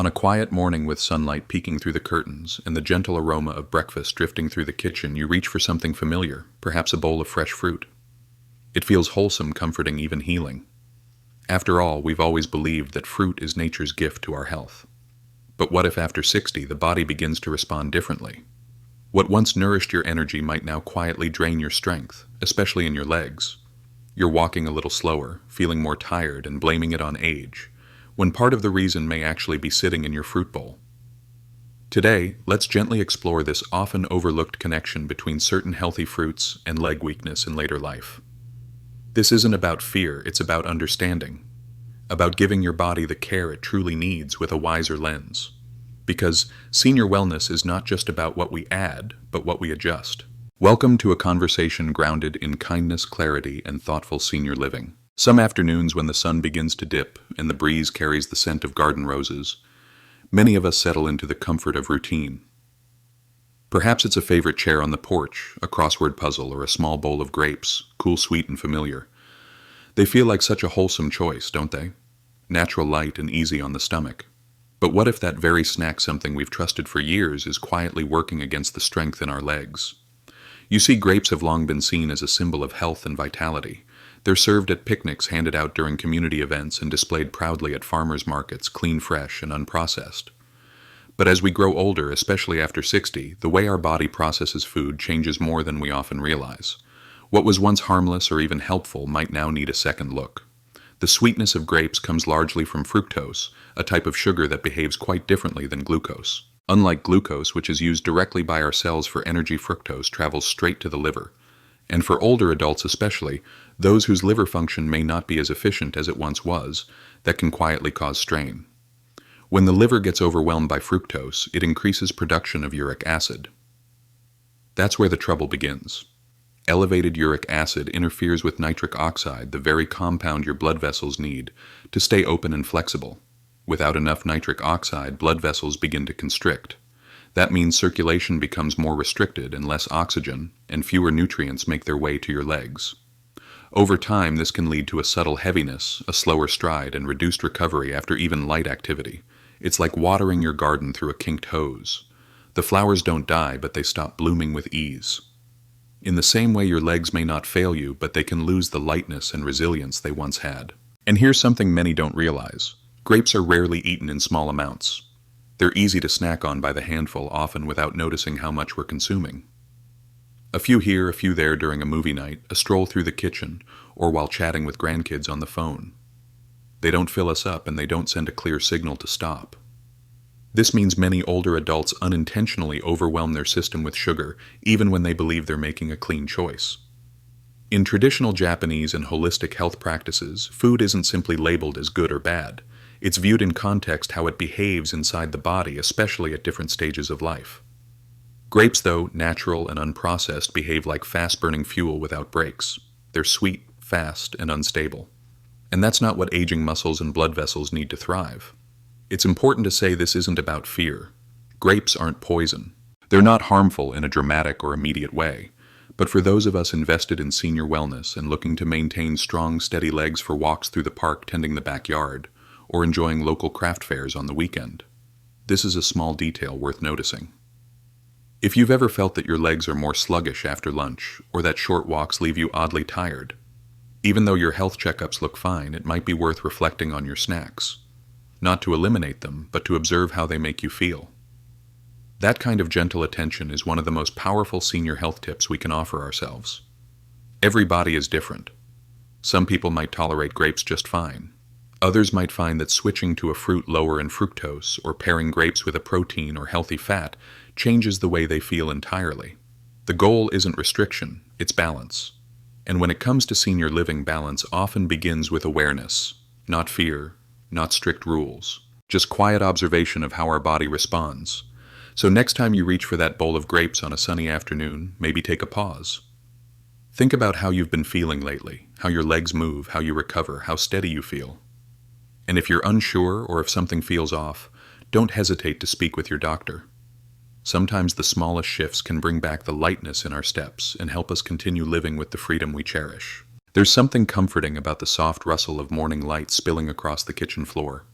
On a quiet morning with sunlight peeking through the curtains and the gentle aroma of breakfast drifting through the kitchen, you reach for something familiar, perhaps a bowl of fresh fruit. It feels wholesome, comforting, even healing. After all, we've always believed that fruit is nature's gift to our health. But what if after 60 the body begins to respond differently? What once nourished your energy might now quietly drain your strength, especially in your legs. You're walking a little slower, feeling more tired, and blaming it on age, when part of the reason may actually be sitting in your fruit bowl. Today, let's gently explore this often overlooked connection between certain healthy fruits and leg weakness in later life. This isn't about fear, it's about understanding, about giving your body the care it truly needs with a wiser lens. Because senior wellness is not just about what we add, but what we adjust. Welcome to a conversation grounded in kindness, clarity, and thoughtful senior living. Some afternoons when the sun begins to dip and the breeze carries the scent of garden roses, many of us settle into the comfort of routine. Perhaps it's a favorite chair on the porch, a crossword puzzle, or a small bowl of grapes, cool, sweet, and familiar. They feel like such a wholesome choice, don't they? Natural, light, and easy on the stomach. But what if that very snack, something we've trusted for years, is quietly working against the strength in our legs? You see, grapes have long been seen as a symbol of health and vitality. They're served at picnics, handed out during community events, and displayed proudly at farmers' markets, clean, fresh, and unprocessed. But as we grow older, especially after 60, the way our body processes food changes more than we often realize. What was once harmless or even helpful might now need a second look. The sweetness of grapes comes largely from fructose, a type of sugar that behaves quite differently than glucose. Unlike glucose, which is used directly by our cells for energy, fructose travels straight to the liver. And for older adults especially, those whose liver function may not be as efficient as it once was, that can quietly cause strain. When the liver gets overwhelmed by fructose, it increases production of uric acid. That's where the trouble begins. Elevated uric acid interferes with nitric oxide, the very compound your blood vessels need to stay open and flexible. Without enough nitric oxide, blood vessels begin to constrict. That means circulation becomes more restricted and less oxygen, and fewer nutrients make their way to your legs. Over time, this can lead to a subtle heaviness, a slower stride, and reduced recovery after even light activity. It's like watering your garden through a kinked hose. The flowers don't die, but they stop blooming with ease. In the same way, your legs may not fail you, but they can lose the lightness and resilience they once had. And here's something many don't realize. Grapes are rarely eaten in small amounts. They're easy to snack on by the handful, often without noticing how much we're consuming. A few here, a few there during a movie night, a stroll through the kitchen, or while chatting with grandkids on the phone. They don't fill us up, and they don't send a clear signal to stop. This means many older adults unintentionally overwhelm their system with sugar, even when they believe they're making a clean choice. In traditional Japanese and holistic health practices, food isn't simply labeled as good or bad. It's viewed in context how it behaves inside the body, especially at different stages of life. Grapes, though natural and unprocessed, behave like fast-burning fuel without brakes. They're sweet, fast, and unstable. And that's not what aging muscles and blood vessels need to thrive. It's important to say this isn't about fear. Grapes aren't poison. They're not harmful in a dramatic or immediate way. But for those of us invested in senior wellness and looking to maintain strong, steady legs for walks through the park tending the backyard, or enjoying local craft fairs on the weekend, this is a small detail worth noticing. If you've ever felt that your legs are more sluggish after lunch, or that short walks leave you oddly tired, even though your health checkups look fine, it might be worth reflecting on your snacks. Not to eliminate them, but to observe how they make you feel. That kind of gentle attention is one of the most powerful senior health tips we can offer ourselves. Every body is different. Some people might tolerate grapes just fine. Others might find that switching to a fruit lower in fructose or pairing grapes with a protein or healthy fat changes the way they feel entirely. The goal isn't restriction, it's balance. And when it comes to senior living, balance often begins with awareness, not fear, not strict rules, just quiet observation of how our body responds. So next time you reach for that bowl of grapes on a sunny afternoon, maybe take a pause. Think about how you've been feeling lately, how your legs move, how you recover, how steady you feel. And if you're unsure or if something feels off, don't hesitate to speak with your doctor. Sometimes the smallest shifts can bring back the lightness in our steps and help us continue living with the freedom we cherish. There's something comforting about the soft rustle of morning light spilling across the kitchen floor.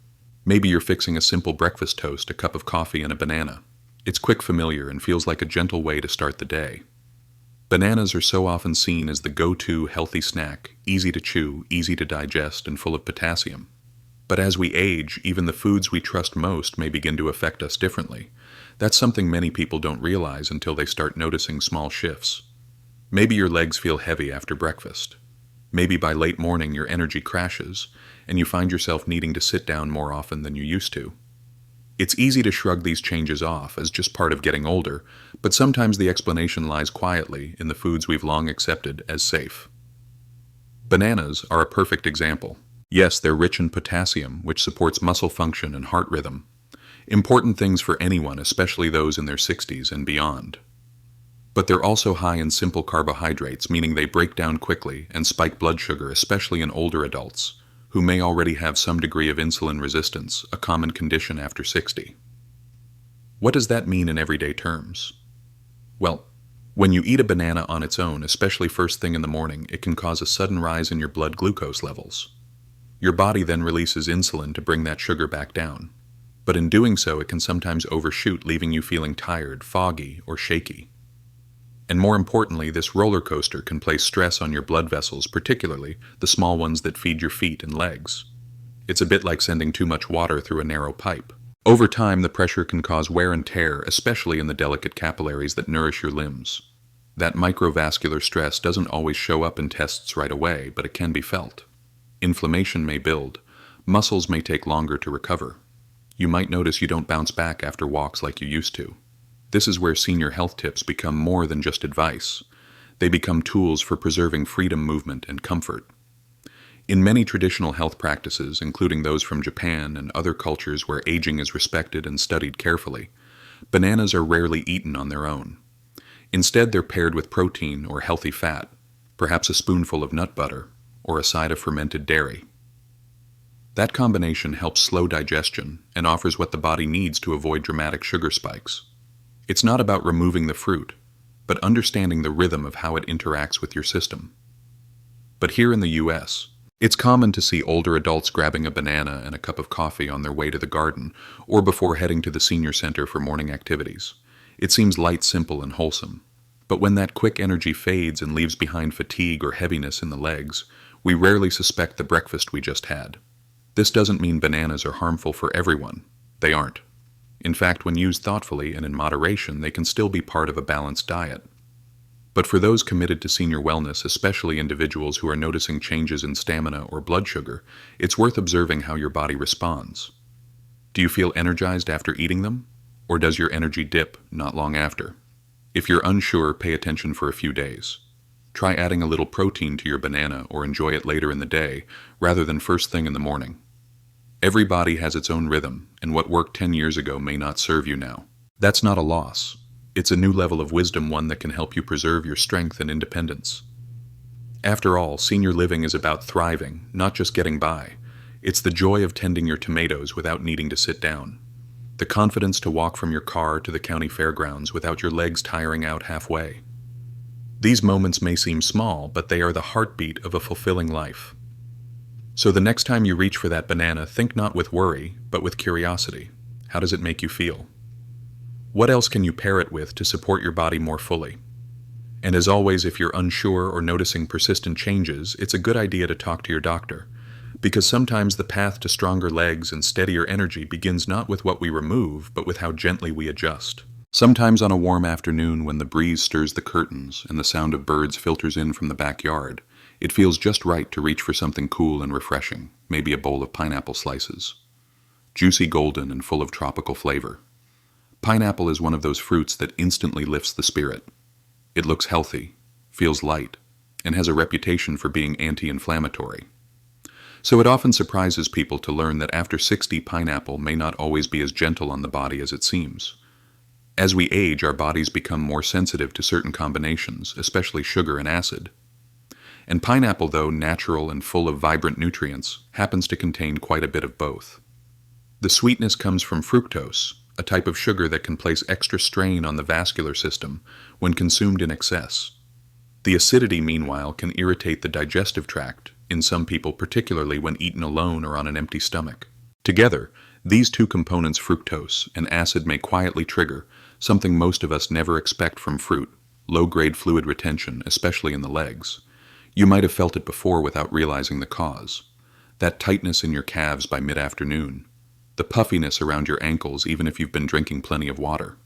Maybe you're fixing a simple breakfast toast, a cup of coffee, and a banana. It's quick, familiar, and feels like a gentle way to start the day. Bananas are so often seen as the go-to healthy snack, easy to chew, easy to digest, and full of potassium. But as we age, even the foods we trust most may begin to affect us differently. That's something many people don't realize until they start noticing small shifts. Maybe your legs feel heavy after breakfast. Maybe by late morning your energy crashes, and you find yourself needing to sit down more often than you used to. It's easy to shrug these changes off as just part of getting older, but sometimes the explanation lies quietly in the foods we've long accepted as safe. Bananas are a perfect example. Yes, they're rich in potassium, which supports muscle function and heart rhythm. Important things for anyone, especially those in their 60s and beyond. But they're also high in simple carbohydrates, meaning they break down quickly and spike blood sugar, especially in older adults, who may already have some degree of insulin resistance, a common condition after 60. What does that mean in everyday terms? Well, when you eat a banana on its own, especially first thing in the morning, it can cause a sudden rise in your blood glucose levels. Your body then releases insulin to bring that sugar back down. But in doing so, it can sometimes overshoot, leaving you feeling tired, foggy, or shaky. And more importantly, this roller coaster can place stress on your blood vessels, particularly the small ones that feed your feet and legs. It's a bit like sending too much water through a narrow pipe. Over time, the pressure can cause wear and tear, especially in the delicate capillaries that nourish your limbs. That microvascular stress doesn't always show up in tests right away, but it can be felt. Inflammation may build. Muscles may take longer to recover. You might notice you don't bounce back after walks like you used to. This is where senior health tips become more than just advice. They become tools for preserving freedom, movement, and comfort. In many traditional health practices, including those from Japan and other cultures where aging is respected and studied carefully, bananas are rarely eaten on their own. Instead, they're paired with protein or healthy fat, perhaps a spoonful of nut butter, or a side of fermented dairy. That combination helps slow digestion and offers what the body needs to avoid dramatic sugar spikes. It's not about removing the fruit, but understanding the rhythm of how it interacts with your system. But here in the US, it's common to see older adults grabbing a banana and a cup of coffee on their way to the garden or before heading to the senior center for morning activities. It seems light, simple, and wholesome. But when that quick energy fades and leaves behind fatigue or heaviness in the legs, we rarely suspect the breakfast we just had. This doesn't mean bananas are harmful for everyone. They aren't. In fact, when used thoughtfully and in moderation, they can still be part of a balanced diet. But for those committed to senior wellness, especially individuals who are noticing changes in stamina or blood sugar, it's worth observing how your body responds. Do you feel energized after eating them? Or does your energy dip not long after? If you're unsure, pay attention for a few days. Try adding a little protein to your banana or enjoy it later in the day, rather than first thing in the morning. Every body has its own rhythm, and what worked 10 years ago may not serve you now. That's not a loss. It's a new level of wisdom, one that can help you preserve your strength and independence. After all, senior living is about thriving, not just getting by. It's the joy of tending your tomatoes without needing to sit down. The confidence to walk from your car to the county fairgrounds without your legs tiring out halfway. These moments may seem small, but they are the heartbeat of a fulfilling life. So the next time you reach for that banana, think not with worry, but with curiosity. How does it make you feel? What else can you pair it with to support your body more fully? And as always, if you're unsure or noticing persistent changes, it's a good idea to talk to your doctor, because sometimes the path to stronger legs and steadier energy begins not with what we remove, but with how gently we adjust. Sometimes on a warm afternoon when the breeze stirs the curtains and the sound of birds filters in from the backyard, it feels just right to reach for something cool and refreshing, maybe a bowl of pineapple slices. Juicy, golden, and full of tropical flavor. Pineapple is one of those fruits that instantly lifts the spirit. It looks healthy, feels light, and has a reputation for being anti-inflammatory. So it often surprises people to learn that after 60, pineapple may not always be as gentle on the body as it seems. As we age, our bodies become more sensitive to certain combinations, especially sugar and acid. And pineapple, though natural and full of vibrant nutrients, happens to contain quite a bit of both. The sweetness comes from fructose, a type of sugar that can place extra strain on the vascular system when consumed in excess. The acidity, meanwhile, can irritate the digestive tract, in some people particularly when eaten alone or on an empty stomach. Together, These two components, fructose and acid, may quietly trigger something most of us never expect from fruit: low-grade fluid retention, especially in the legs. You might have felt it before without realizing the cause. That tightness in your calves by mid-afternoon. The puffiness around your ankles even if you've been drinking plenty of water.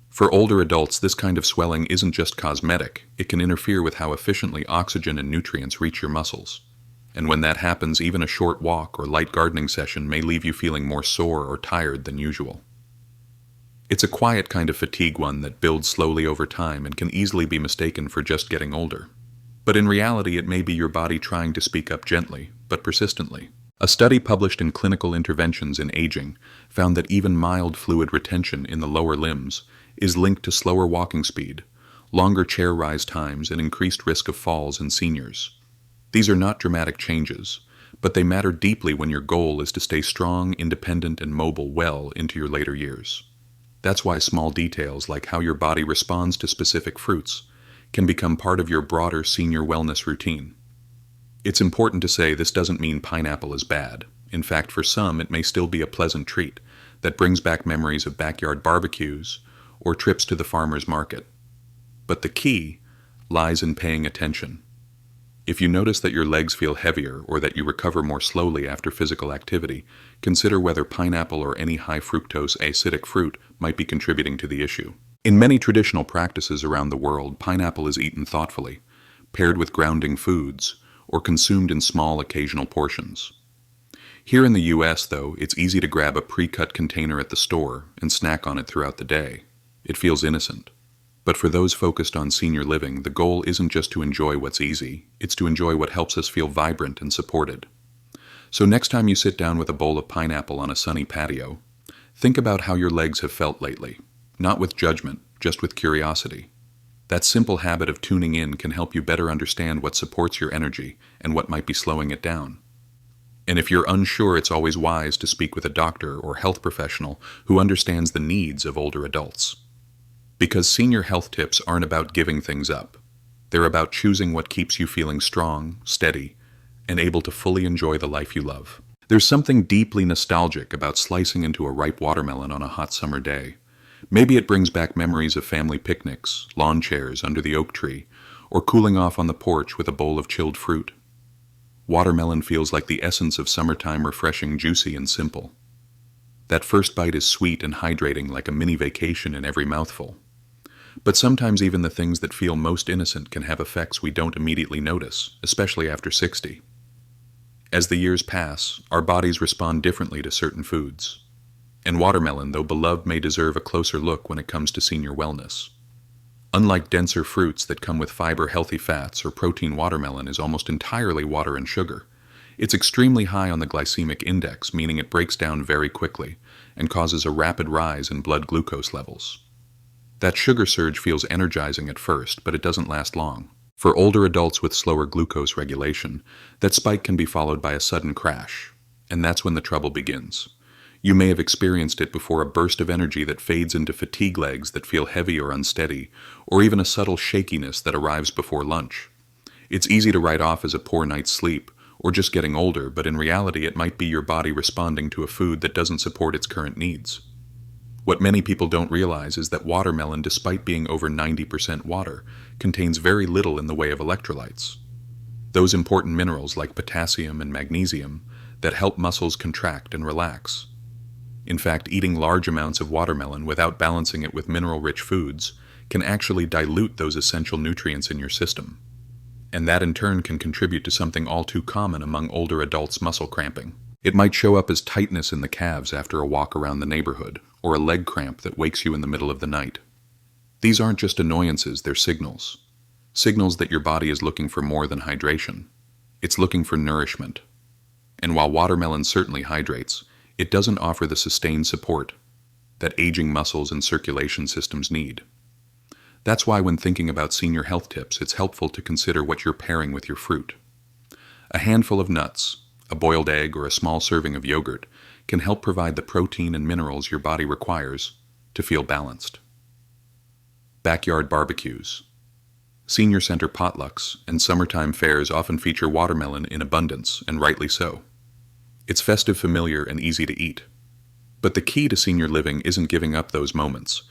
For older adults, this kind of swelling isn't just cosmetic. It can interfere with how efficiently oxygen and nutrients reach your muscles. And when that happens, even a short walk or light gardening session may leave you feeling more sore or tired than usual. It's a quiet kind of fatigue, one that builds slowly over time and can easily be mistaken for just getting older. But in reality, it may be your body trying to speak up gently, but persistently. A study published in Clinical Interventions in Aging found that even mild fluid retention in the lower limbs is linked to slower walking speed, longer chair rise times, and increased risk of falls in seniors. These are not dramatic changes, but they matter deeply when your goal is to stay strong, independent, and mobile well into your later years. That's why small details like how your body responds to specific fruits can become part of your broader senior wellness routine. It's important to say this doesn't mean pineapple is bad. In fact, for some, it may still be a pleasant treat that brings back memories of backyard barbecues or trips to the farmer's market. But the key lies in paying attention. If you notice that your legs feel heavier or that you recover more slowly after physical activity, consider whether pineapple or any high fructose acidic fruit might be contributing to the issue. In many traditional practices around the world, pineapple is eaten thoughtfully, paired with grounding foods, or consumed in small occasional portions. Here in the US, though, it's easy to grab a pre-cut container at the store and snack on it throughout the day. It feels innocent. But for those focused on senior living, the goal isn't just to enjoy what's easy, it's to enjoy what helps us feel vibrant and supported. So next time you sit down with a bowl of pineapple on a sunny patio, think about how your legs have felt lately. Not with judgment, just with curiosity. That simple habit of tuning in can help you better understand what supports your energy and what might be slowing it down. And if you're unsure, it's always wise to speak with a doctor or health professional who understands the needs of older adults. Because senior health tips aren't about giving things up. They're about choosing what keeps you feeling strong, steady, and able to fully enjoy the life you love. There's something deeply nostalgic about slicing into a ripe watermelon on a hot summer day. Maybe it brings back memories of family picnics, lawn chairs under the oak tree, or cooling off on the porch with a bowl of chilled fruit. Watermelon feels like the essence of summertime, refreshing, juicy, and simple. That first bite is sweet and hydrating, like a mini vacation in every mouthful. But sometimes even the things that feel most innocent can have effects we don't immediately notice, especially after 60. As the years pass, our bodies respond differently to certain foods. And watermelon, though beloved, may deserve a closer look when it comes to senior wellness. Unlike denser fruits that come with fiber, healthy fats, or protein, watermelon is almost entirely water and sugar. It's extremely high on the glycemic index, meaning it breaks down very quickly and causes a rapid rise in blood glucose levels. That sugar surge feels energizing at first, but it doesn't last long. For older adults with slower glucose regulation, that spike can be followed by a sudden crash, and that's when the trouble begins. You may have experienced it before: a burst of energy that fades into fatigue legs that feel heavy or unsteady, or even a subtle shakiness that arrives before lunch. It's easy to write off as a poor night's sleep, or just getting older, but in reality it might be your body responding to a food that doesn't support its current needs. What many people don't realize is that watermelon, despite being over 90% water, contains very little in the way of electrolytes. Those important minerals like potassium and magnesium that help muscles contract and relax. In fact, eating large amounts of watermelon without balancing it with mineral-rich foods can actually dilute those essential nutrients in your system. And that in turn can contribute to something all too common among older adults: muscle cramping. It might show up as tightness in the calves after a walk around the neighborhood, or a leg cramp that wakes you in the middle of the night. These aren't just annoyances, they're signals. Signals that your body is looking for more than hydration. It's looking for nourishment. And while watermelon certainly hydrates, it doesn't offer the sustained support that aging muscles and circulation systems need. That's why when thinking about senior health tips, it's helpful to consider what you're pairing with your fruit. A handful of nuts, a boiled egg, or a small serving of yogurt can help provide the protein and minerals your body requires to feel balanced. Backyard barbecues. Senior center potlucks and summertime fairs often feature watermelon in abundance, and rightly so. It's festive, familiar, and easy to eat. But the key to senior living isn't giving up those moments.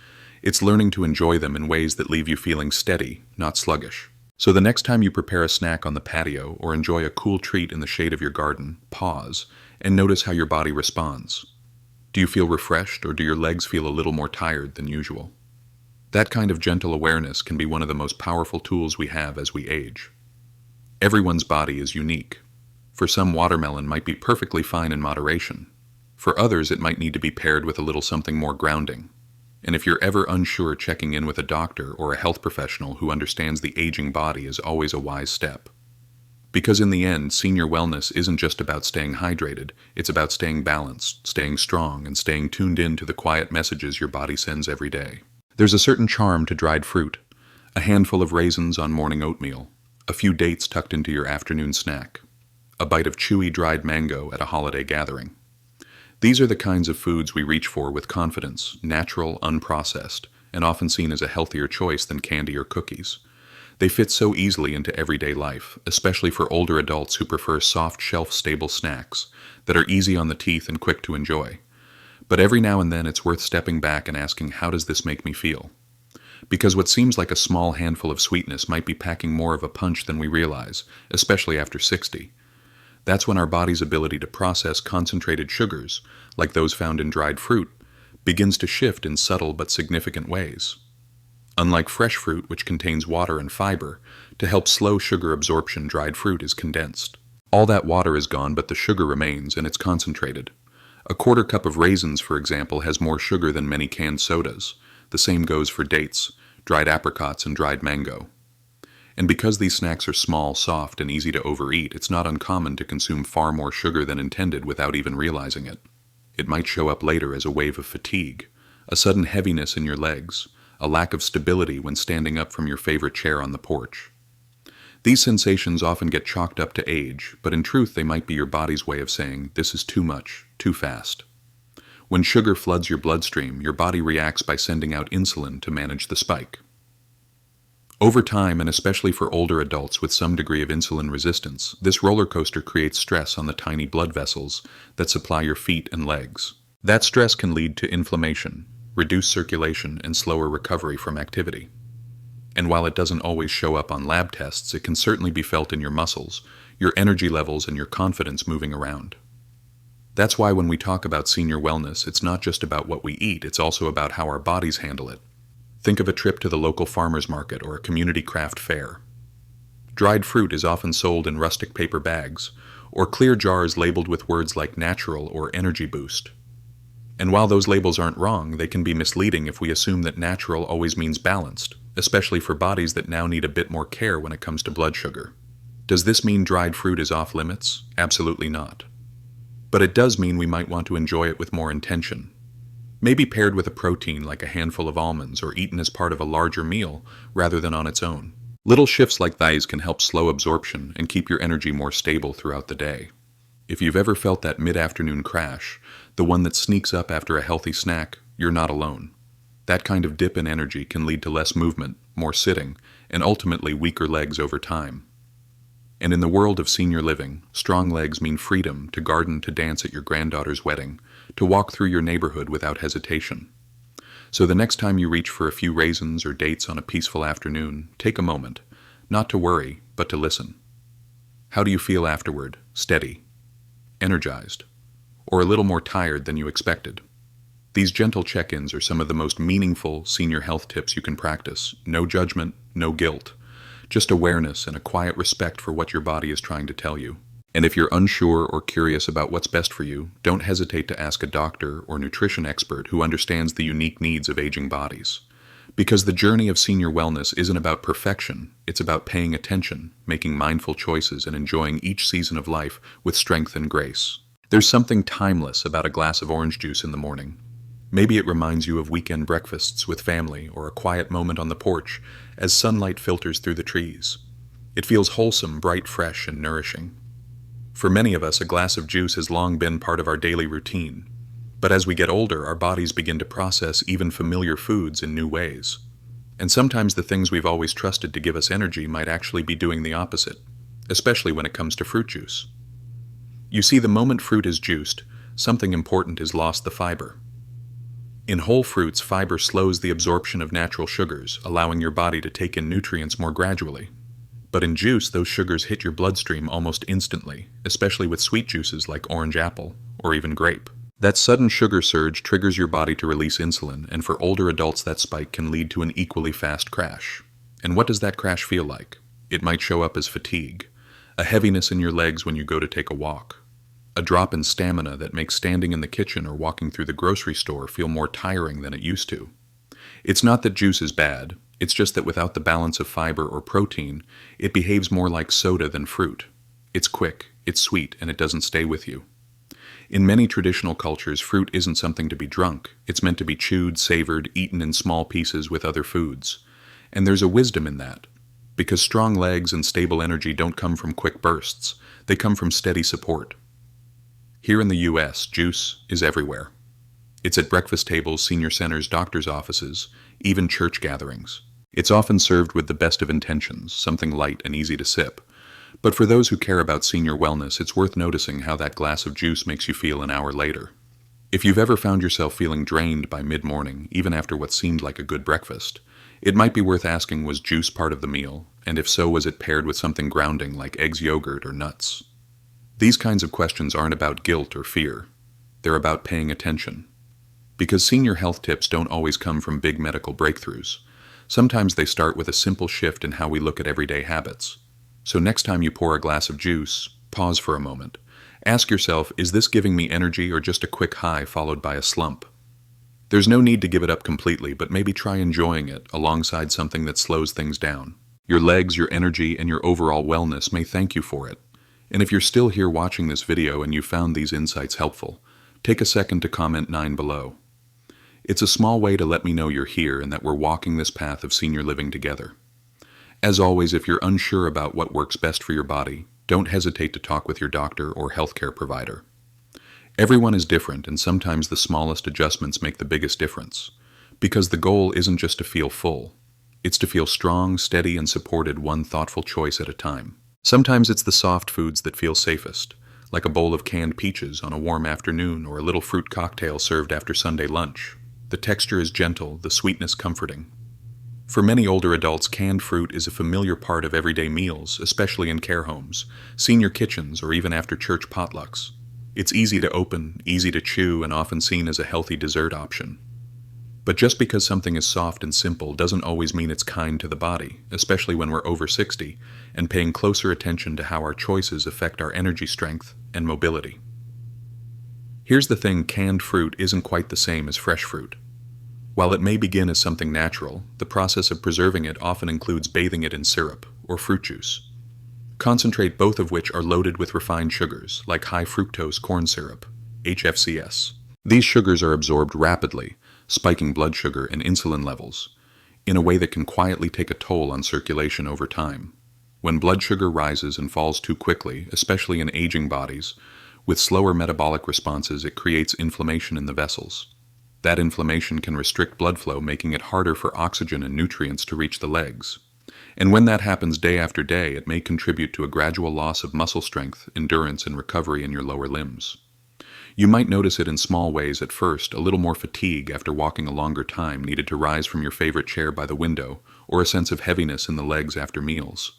It's learning to enjoy them in ways that leave you feeling steady, not sluggish. So the next time you prepare a snack on the patio or enjoy a cool treat in the shade of your garden, pause and notice how your body responds. Do you feel refreshed, or do your legs feel a little more tired than usual? That kind of gentle awareness can be one of the most powerful tools we have as we age. Everyone's body is unique. For some, watermelon might be perfectly fine in moderation. For others, it might need to be paired with a little something more grounding. And if you're ever unsure, checking in with a doctor or a health professional who understands the aging body is always a wise step. Because in the end, senior wellness isn't just about staying hydrated, it's about staying balanced, staying strong, and staying tuned in to the quiet messages your body sends every day. There's a certain charm to dried fruit, a handful of raisins on morning oatmeal, a few dates tucked into your afternoon snack, a bite of chewy dried mango at a holiday gathering. These are the kinds of foods we reach for with confidence, natural, unprocessed, and often seen as a healthier choice than candy or cookies. They fit so easily into everyday life, especially for older adults who prefer soft, shelf-stable snacks that are easy on the teeth and quick to enjoy. But every now and then it's worth stepping back and asking, how does this make me feel? Because what seems like a small handful of sweetness might be packing more of a punch than we realize, especially after 60. That's when our body's ability to process concentrated sugars, like those found in dried fruit, begins to shift in subtle but significant ways. Unlike fresh fruit, which contains water and fiber, to help slow sugar absorption, dried fruit is condensed. All that water is gone, but the sugar remains, and it's concentrated. A quarter cup of raisins, for example, has more sugar than many canned sodas. The same goes for dates, dried apricots, and dried mango. And because these snacks are small, soft, and easy to overeat, it's not uncommon to consume far more sugar than intended without even realizing it. It might show up later as a wave of fatigue, a sudden heaviness in your legs, a lack of stability when standing up from your favorite chair on the porch. These sensations often get chalked up to age, but in truth they might be your body's way of saying, this is too much, too fast. When sugar floods your bloodstream, your body reacts by sending out insulin to manage the spike. Over time, and especially for older adults with some degree of insulin resistance, this roller coaster creates stress on the tiny blood vessels that supply your feet and legs. That stress can lead to inflammation, reduced circulation, and slower recovery from activity. And while it doesn't always show up on lab tests, it can certainly be felt in your muscles, your energy levels, and your confidence moving around. That's why when we talk about senior wellness, it's not just about what we eat, it's also about how our bodies handle it. Think of a trip to the local farmer's market or a community craft fair. Dried fruit is often sold in rustic paper bags, or clear jars labeled with words like natural or energy boost. And while those labels aren't wrong, they can be misleading if we assume that natural always means balanced, especially for bodies that now need a bit more care when it comes to blood sugar. Does this mean dried fruit is off limits? Absolutely not. But it does mean we might want to enjoy it with more intention. Maybe paired with a protein like a handful of almonds, or eaten as part of a larger meal rather than on its own. Little shifts like these can help slow absorption and keep your energy more stable throughout the day. If you've ever felt that mid-afternoon crash, the one that sneaks up after a healthy snack, you're not alone. That kind of dip in energy can lead to less movement, more sitting, and ultimately weaker legs over time. And in the world of senior living, strong legs mean freedom to garden, to dance at your granddaughter's wedding, to walk through your neighborhood without hesitation. So the next time you reach for a few raisins or dates on a peaceful afternoon, take a moment, not to worry, but to listen. How do you feel afterward? Steady? Energized? Or a little more tired than you expected? These gentle check-ins are some of the most meaningful senior health tips you can practice. No judgment, no guilt. Just awareness and a quiet respect for what your body is trying to tell you. And if you're unsure or curious about what's best for you, don't hesitate to ask a doctor or nutrition expert who understands the unique needs of aging bodies. Because the journey of senior wellness isn't about perfection, it's about paying attention, making mindful choices, and enjoying each season of life with strength and grace. There's something timeless about a glass of orange juice in the morning. Maybe it reminds you of weekend breakfasts with family or a quiet moment on the porch as sunlight filters through the trees. It feels wholesome, bright, fresh, and nourishing. For many of us, a glass of juice has long been part of our daily routine. But as we get older, our bodies begin to process even familiar foods in new ways. And sometimes the things we've always trusted to give us energy might actually be doing the opposite, especially when it comes to fruit juice. You see, the moment fruit is juiced, something important is lost: the fiber. In whole fruits, fiber slows the absorption of natural sugars, allowing your body to take in nutrients more gradually. But in juice, those sugars hit your bloodstream almost instantly, especially with sweet juices like orange apple or even grape. That sudden sugar surge triggers your body to release insulin, and for older adults that spike can lead to an equally fast crash. And what does that crash feel like? It might show up as fatigue, a heaviness in your legs when you go to take a walk, a drop in stamina that makes standing in the kitchen or walking through the grocery store feel more tiring than it used to. It's not that juice is bad, it's just that without the balance of fiber or protein, it behaves more like soda than fruit. It's quick, it's sweet, and it doesn't stay with you. In many traditional cultures, fruit isn't something to be drunk. It's meant to be chewed, savored, eaten in small pieces with other foods. And there's a wisdom in that, because strong legs and stable energy don't come from quick bursts. They come from steady support. Here in the US, juice is everywhere. It's at breakfast tables, senior centers, doctors' offices, even church gatherings. It's often served with the best of intentions, something light and easy to sip. But for those who care about senior wellness, it's worth noticing how that glass of juice makes you feel an hour later. If you've ever found yourself feeling drained by mid-morning, even after what seemed like a good breakfast, it might be worth asking, was juice part of the meal? And if so, was it paired with something grounding like eggs, yogurt, or nuts? These kinds of questions aren't about guilt or fear. They're about paying attention. Because senior health tips don't always come from big medical breakthroughs. Sometimes they start with a simple shift in how we look at everyday habits. So next time you pour a glass of juice, pause for a moment. Ask yourself, is this giving me energy or just a quick high followed by a slump? There's no need to give it up completely, but maybe try enjoying it alongside something that slows things down. Your legs, your energy, and your overall wellness may thank you for it. And if you're still here watching this video and you found these insights helpful, take a second to comment 9 below. It's a small way to let me know you're here and that we're walking this path of senior living together. As always, if you're unsure about what works best for your body, don't hesitate to talk with your doctor or healthcare provider. Everyone is different, and sometimes the smallest adjustments make the biggest difference. Because the goal isn't just to feel full. It's to feel strong, steady, and supported, one thoughtful choice at a time. Sometimes it's the soft foods that feel safest, like a bowl of canned peaches on a warm afternoon or a little fruit cocktail served after Sunday lunch. The texture is gentle, the sweetness comforting. For many older adults, canned fruit is a familiar part of everyday meals, especially in care homes, senior kitchens, or even after church potlucks. It's easy to open, easy to chew, and often seen as a healthy dessert option. But just because something is soft and simple doesn't always mean it's kind to the body, especially when we're over 60, and paying closer attention to how our choices affect our energy strength and mobility. Here's the thing, canned fruit isn't quite the same as fresh fruit. While it may begin as something natural, the process of preserving it often includes bathing it in syrup or fruit juice. Concentrate, both of which are loaded with refined sugars, like high fructose corn syrup, HFCS. These sugars are absorbed rapidly, spiking blood sugar and insulin levels, in a way that can quietly take a toll on circulation over time. When blood sugar rises and falls too quickly, especially in aging bodies, with slower metabolic responses, it creates inflammation in the vessels. That inflammation can restrict blood flow, making it harder for oxygen and nutrients to reach the legs. And when that happens day after day, it may contribute to a gradual loss of muscle strength, endurance, and recovery in your lower limbs. You might notice it in small ways at first, a little more fatigue after walking a longer time needed to rise from your favorite chair by the window, or a sense of heaviness in the legs after meals.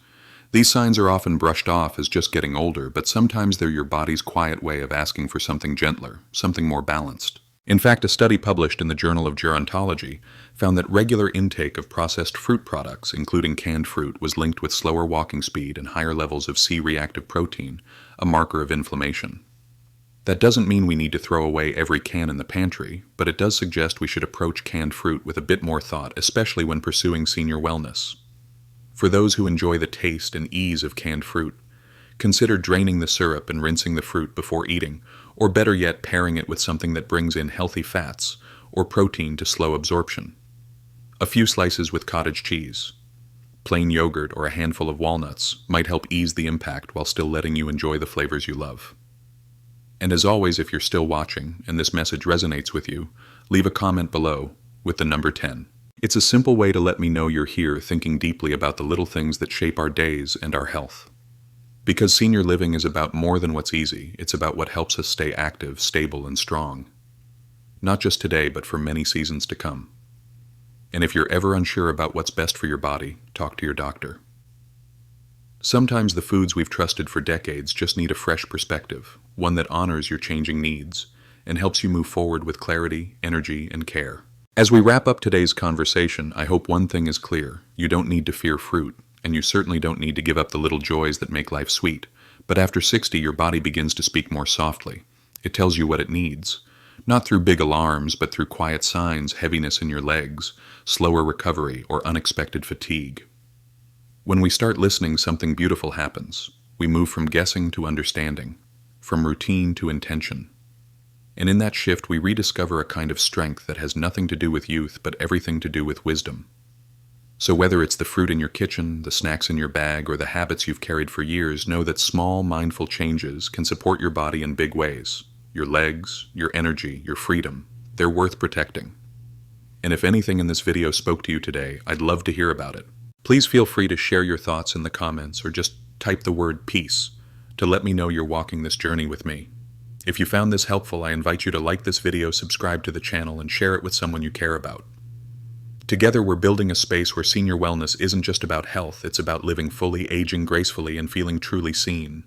These signs are often brushed off as just getting older, but sometimes they're your body's quiet way of asking for something gentler, something more balanced. In fact, a study published in the Journal of Gerontology found that regular intake of processed fruit products, including canned fruit, was linked with slower walking speed and higher levels of C-reactive protein, a marker of inflammation. That doesn't mean we need to throw away every can in the pantry, but it does suggest we should approach canned fruit with a bit more thought, especially when pursuing senior wellness. For those who enjoy the taste and ease of canned fruit, consider draining the syrup and rinsing the fruit before eating, or better yet, pairing it with something that brings in healthy fats or protein to slow absorption. A few slices with cottage cheese, plain yogurt, or a handful of walnuts might help ease the impact while still letting you enjoy the flavors you love. And as always, if you're still watching and this message resonates with you, leave a comment below with the number 10. It's a simple way to let me know you're here, thinking deeply about the little things that shape our days and our health. Because senior living is about more than what's easy, it's about what helps us stay active, stable, and strong. not just today, but for many seasons to come. And if you're ever unsure about what's best for your body, talk to your doctor. Sometimes the foods we've trusted for decades just need a fresh perspective, one that honors your changing needs and helps you move forward with clarity, energy, and care. As we wrap up today's conversation, I hope one thing is clear. You don't need to fear fruit, and you certainly don't need to give up the little joys that make life sweet. But after 60, your body begins to speak more softly. It tells you what it needs. Not through big alarms, but through quiet signs, heaviness in your legs, slower recovery, or unexpected fatigue. When we start listening, something beautiful happens. We move from guessing to understanding, from routine to intention. And in that shift, we rediscover a kind of strength that has nothing to do with youth, but everything to do with wisdom. So whether it's the fruit in your kitchen, the snacks in your bag, or the habits you've carried for years, know that small, mindful changes can support your body in big ways. Your legs, your energy, your freedom, they're worth protecting. And if anything in this video spoke to you today, I'd love to hear about it. Please feel free to share your thoughts in the comments or just type the word peace to let me know you're walking this journey with me. If you found this helpful, I invite you to like this video, subscribe to the channel, and share it with someone you care about. Together, we're building a space where senior wellness isn't just about health, it's about living fully, aging gracefully, and feeling truly seen.